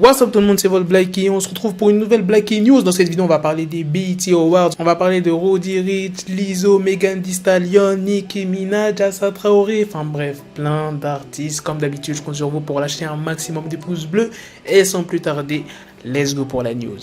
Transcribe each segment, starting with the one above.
What's up tout le monde, c'est votre Blackie. On se retrouve pour une nouvelle Blackie News. Dans cette vidéo, on va parler des BET Awards. On va parler de Roddy Ricch, Lizzo, Megan Thee Stallion, Nicki Minaj, Assa Traoré. Enfin bref, plein d'artistes. Comme d'habitude, je compte sur vous pour lâcher un maximum de pouces bleus. Et sans plus tarder, let's go pour la news.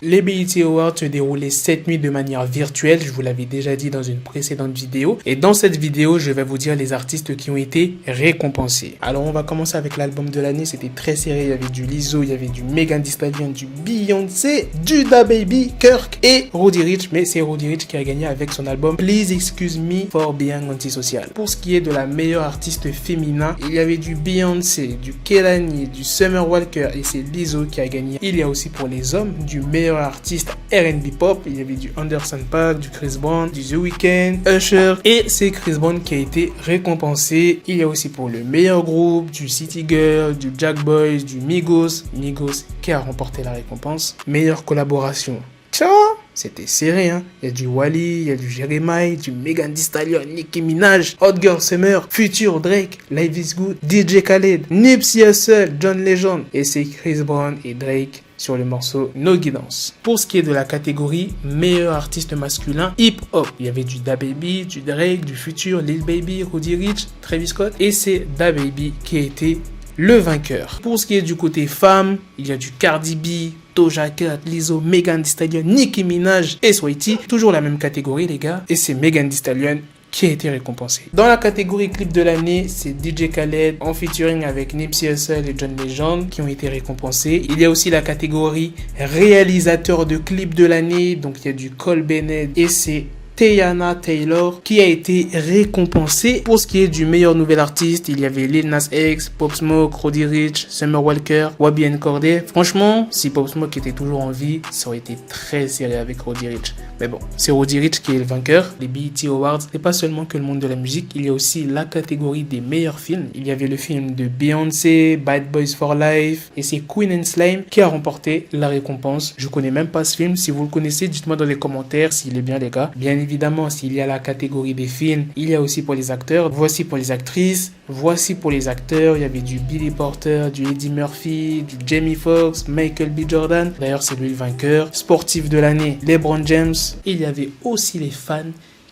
Les BET Awards se déroulaient cette nuit de manière virtuelle, je vous l'avais déjà dit dans une précédente vidéo. Et dans cette vidéo, je vais vous dire les artistes qui ont été récompensés. Alors on va commencer avec l'album de l'année, c'était très serré, il y avait du Lizzo, il y avait du Megan Thee Stallion, du Beyoncé, du DaBaby, Kirk et Roddy Ricch. Mais c'est Roddy Ricch qui a gagné avec son album Please Excuse Me for Being Antisocial. Pour ce qui est de la meilleure artiste féminin, il y avait du Beyoncé, du Kehlani, du Summer Walker et c'est Lizzo qui a gagné. Il y a aussi pour les hommes du meilleur artiste R&B pop, il y avait du Anderson .Paak, du Chris Brown, du The Weeknd, Usher et c'est Chris Brown qui a été récompensé. Il y a aussi pour le meilleur groupe du City Girl, du Jack Boys, du Migos qui a remporté la récompense. Meilleure collaboration, ciao, c'était serré, hein. Il y a du Wally, il y a du Jeremiah, du Megan Thee Stallion, Nicki Minaj, Hot Girl Summer, Future, Drake, Life is Good, DJ Khaled, Nipsey Hussle, John Legend et c'est Chris Brown et Drake sur le morceau No Guidance. Pour ce qui est de la catégorie meilleur artiste masculin hip-hop, il y avait du DaBaby, du Drake, du Future, Lil Baby, Roddy Ricch, Travis Scott et c'est DaBaby qui a été le vainqueur. Pour ce qui est du côté femme, il y a du Cardi B, Doja Cat, Lizzo, Megan Thee Stallion, Nicki Minaj et Saweetie. Toujours la même catégorie les gars. Et c'est Megan Thee Stallion qui a été récompensé. Dans la catégorie clip de l'année, c'est DJ Khaled en featuring avec Nipsey Hussle et John Legend qui ont été récompensés. Il y a aussi la catégorie réalisateur de clip de l'année. Donc il y a du Cole Bennett et c'est Teyana Taylor qui a été récompensé. Pour ce qui est du meilleur nouvel artiste, il y avait Lil Nas X, Pop Smoke, Roddy Ricch, Summer Walker, Wabi & Cordae. Franchement, si Pop Smoke était toujours en vie, ça aurait été très serré avec Roddy Ricch. Mais bon, c'est Roddy Ricch qui est le vainqueur. Les BET Awards, c'est pas seulement que le monde de la musique, il y a aussi la catégorie des meilleurs films. Il y avait le film de Beyoncé, Bad Boys for Life et c'est Queen and Slim qui a remporté la récompense. Je connais même pas ce film. Si vous le connaissez, dites-moi dans les commentaires s'il est bien les gars. Bien évidemment, s'il y a la catégorie des films, il y a aussi pour les acteurs. Voici pour les actrices. Voici pour les acteurs. Il y avait du Billy Porter, du Eddie Murphy, du Jamie Foxx, Michael B. Jordan. D'ailleurs, c'est lui le vainqueur. Sportif de l'année, LeBron James. Il y avait aussi les fans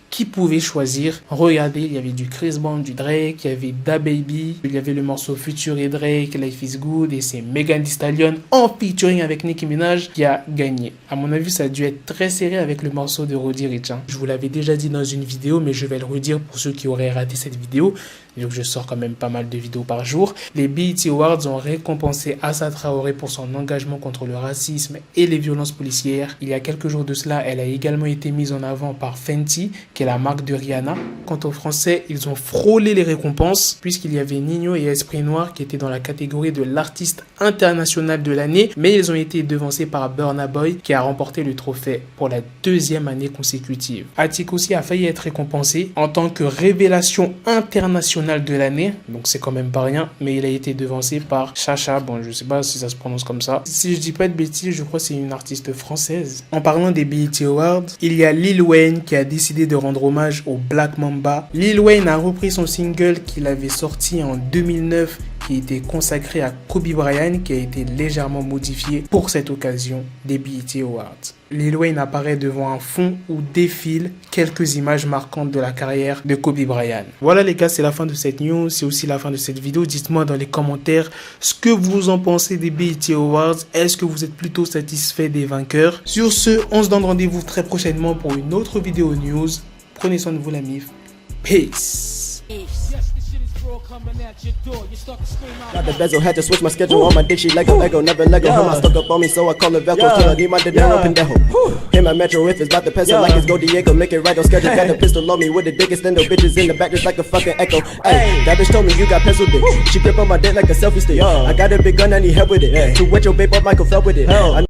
qui pouvaient choisir. Regardez, il y avait du Chris Brown, du Drake, il y avait DaBaby, il y avait le morceau Future et Drake, Life is Good, et c'est Megan Thee Stallion en featuring avec Nicki Minaj qui a gagné. À mon avis, ça a dû être très serré avec le morceau de Roddy Ricch. Je vous l'avais déjà dit dans une vidéo, mais je vais le redire pour ceux qui auraient raté cette vidéo. Donc je sors quand même pas mal de vidéos par jour. Les BET Awards ont récompensé Assa Traoré pour son engagement contre le racisme et les violences policières. Il y a quelques jours de cela, elle a également été mise en avant par Fenty, qui est la marque de Rihanna. Quant aux Français, ils ont frôlé les récompenses, puisqu'il y avait Ninho et Esprit Noir qui étaient dans la catégorie de l'artiste international de l'année, mais ils ont été devancés par Burna Boy, qui a remporté le trophée pour la deuxième année consécutive. Attic aussi a failli être récompensé en tant que révélation internationale de l'année, donc c'est quand même pas rien, mais il a été devancé par Chacha, bon je sais pas si ça se prononce comme ça, si je dis pas de bêtises, je crois que c'est une artiste française. En parlant des BET Awards, il y a Lil Wayne qui a décidé de rendre hommage au Black Mamba. Lil Wayne a repris son single qu'il avait sorti en 2009 qui était consacré à Kobe Bryant, qui a été légèrement modifié pour cette occasion des BET Awards. Lil Wayne apparaît devant un fond où défilent quelques images marquantes de la carrière de Kobe Bryant. Voilà les gars, c'est la fin de cette news, c'est aussi la fin de cette vidéo. Dites-moi dans les commentaires ce que vous en pensez des BET Awards. Est-ce que vous êtes plutôt satisfait des vainqueurs? Sur ce, on se donne rendez-vous très prochainement pour une autre vidéo news. Prenez soin de vous la mif. Peace. Got the bezel, had to switch my schedule. On my dick, she Lego, never Lego. Him, I stuck up on me, so I call it Velcro. Till I need my dinero pendejo. Hit my metro if it's about the peso, like it's Go Diego. Make it right on schedule. Got the pistol on me with the dick extendo. Bitches in the back just like a fucking echo. Ay, that bitch told me you got pencil dick. She grip on my dick like a selfie stick. I got a big gun, I need help with it. To wet your babe up, Michael fell with it.